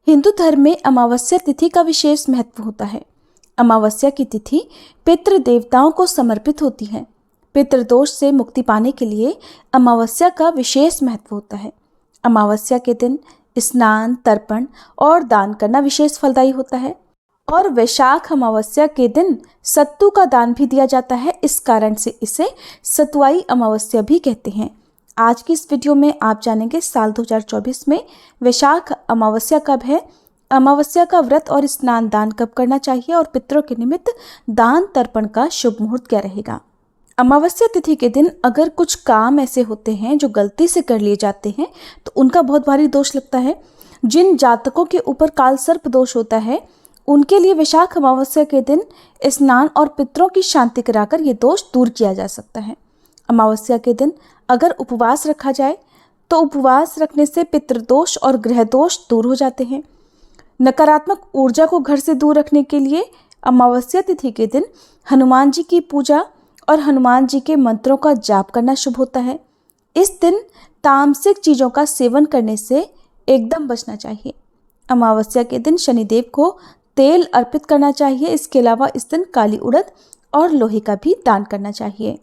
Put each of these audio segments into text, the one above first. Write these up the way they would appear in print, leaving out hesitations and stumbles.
हिंदू धर्म में अमावस्या तिथि का विशेष महत्व होता है। अमावस्या की तिथि पितृ देवताओं को समर्पित होती है। पितृदोष से मुक्ति पाने के लिए अमावस्या का विशेष महत्व होता है। अमावस्या के दिन स्नान, तर्पण और दान करना विशेष फलदायी होता है। और वैशाख अमावस्या के दिन सत्तू का दान भी दिया जाता है। इस कारण से इसे सतुआई अमावस्या भी कहते हैं। आज की इस वीडियो में आप जानेंगे साल 2024 में वैशाख अमावस्या कब है, अमावस्या का व्रत और स्नान दान कब करना चाहिए और पितरों के निमित्त दान तर्पण का शुभ मुहूर्त क्या रहेगा। अमावस्या तिथि के दिन अगर कुछ काम ऐसे होते हैं जो गलती से कर लिए जाते हैं तो उनका बहुत भारी दोष लगता है। जिन जातकों के ऊपर काल सर्प दोष होता है उनके लिए वैशाख अमावस्या के दिन स्नान और पितरों की शांति कराकर ये दोष दूर किया जा सकता है। अमावस्या के दिन अगर उपवास रखा जाए तो उपवास रखने से पितृदोष और ग्रह दोष दूर हो जाते हैं। नकारात्मक ऊर्जा को घर से दूर रखने के लिए अमावस्या तिथि के दिन हनुमान जी की पूजा और हनुमान जी के मंत्रों का जाप करना शुभ होता है। इस दिन तामसिक चीज़ों का सेवन करने से एकदम बचना चाहिए। अमावस्या के दिन शनिदेव को तेल अर्पित करना चाहिए। इसके अलावा इस दिन काली उड़द और लोहे का भी दान करना चाहिए।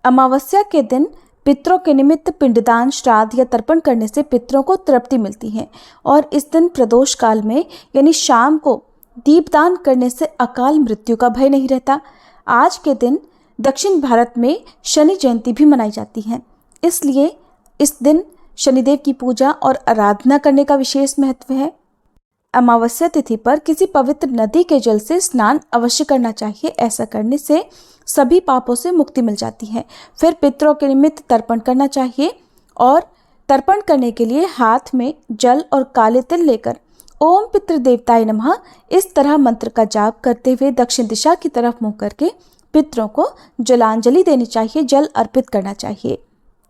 अमावस्या के दिन पितरों के निमित्त पिंडदान, श्राद्ध या तर्पण करने से पितरों को तृप्ति मिलती है और इस दिन प्रदोष काल में यानी शाम को दीपदान करने से अकाल मृत्यु का भय नहीं रहता। आज के दिन दक्षिण भारत में शनि जयंती भी मनाई जाती है, इसलिए इस दिन शनिदेव की पूजा और आराधना करने का विशेष महत्व है। अमावस्या तिथि पर किसी पवित्र नदी के जल से स्नान अवश्य करना चाहिए। ऐसा करने से सभी पापों से मुक्ति मिल जाती है। फिर पितरों के निमित्त तर्पण करना चाहिए और तर्पण करने के लिए हाथ में जल और काले तिल लेकर ओम पितृदेवताय नमः इस तरह मंत्र का जाप करते हुए दक्षिण दिशा की तरफ मुंह करके पितरों को जलांजलि देनी चाहिए, जल अर्पित करना चाहिए।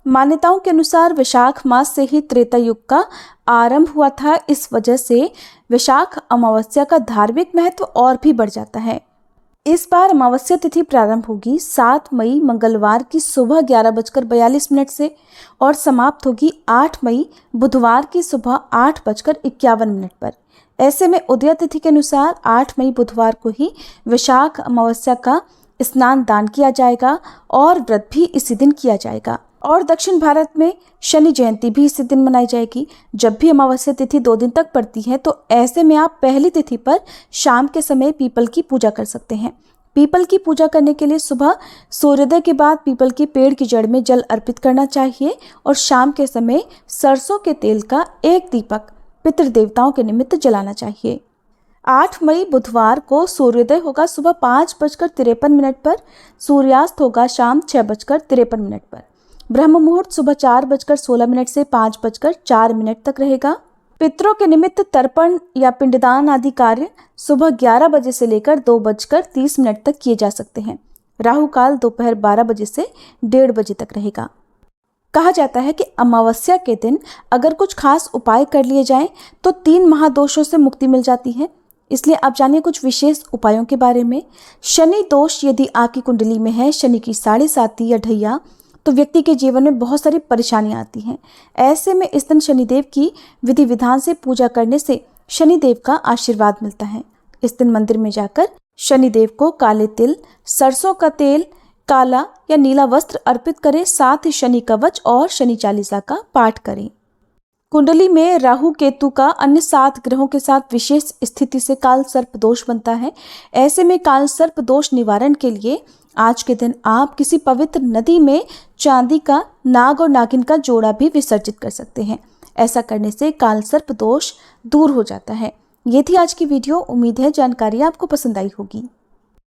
मान्यताओं के अनुसार वैशाख मास से ही त्रेता युग का आरंभ हुआ था। इस वजह से वैशाख अमावस्या का धार्मिक महत्व और भी बढ़ जाता है। इस बार अमावस्या तिथि प्रारंभ होगी 7 मई मंगलवार की सुबह 11:42 से और समाप्त होगी 8 मई बुधवार की सुबह 8:51 पर। ऐसे में उदय तिथि के अनुसार 8 मई बुधवार को ही वैशाख अमावस्या का स्नान दान किया जाएगा और व्रत भी इसी दिन किया जाएगा। और दक्षिण भारत में शनि जयंती भी इसी दिन मनाई जाएगी। जब भी अमावस्या तिथि 2 दिन तक पड़ती है तो ऐसे में आप पहली तिथि पर शाम के समय पीपल की पूजा कर सकते हैं। पीपल की पूजा करने के लिए सुबह सूर्योदय के बाद पीपल के पेड़ की जड़ में जल अर्पित करना चाहिए और शाम के समय सरसों के तेल का एक दीपक पितृदेवताओं के निमित्त जलाना चाहिए। 8 मई बुधवार को सूर्योदय होगा सुबह 5:53 पर, सूर्यास्त होगा शाम 6:53 पर। ब्रह्म मुहूर्त सुबह 4:16 से 5:04 तक रहेगा। पितरों के निमित्त तर्पण या पिंडदान आदि कार्य सुबह 11 बजे से लेकर 2:30 तक किए जा सकते हैं। राहु काल दोपहर 12 बजे से 1:30 बजे तक रहेगा। कहा जाता है कि अमावस्या के दिन अगर कुछ खास उपाय कर लिए जाएं तो 3 महादोषों से मुक्ति मिल जाती है। इसलिए आप जानिए कुछ विशेष उपायों के बारे में। शनि दोष यदि आपकी कुंडली में है, शनि की 7.5 या ढैया, तो व्यक्ति के जीवन में बहुत सारी परेशानियां आती हैं। ऐसे में इस दिन शनिदेव की विधि विधान से पूजा करने से शनिदेव का आशीर्वाद मिलता है। इस दिन मंदिर में जाकर शनिदेव को काले तिल, सरसों का तेल, काला या नीला वस्त्र अर्पित करें। साथ ही शनि कवच और शनि चालीसा का पाठ करें। कुंडली में राहु केतु का अन्य 7 ग्रहों के साथ विशेष स्थिति से काल सर्प दोष बनता है। ऐसे में काल सर्प दोष निवारण के लिए आज के दिन आप किसी पवित्र नदी में चांदी का नाग और नागिन का जोड़ा भी विसर्जित कर सकते हैं। ऐसा करने से काल सर्प दोष दूर हो जाता है। ये थी आज की वीडियो। उम्मीद है जानकारी आपको पसंद आई होगी।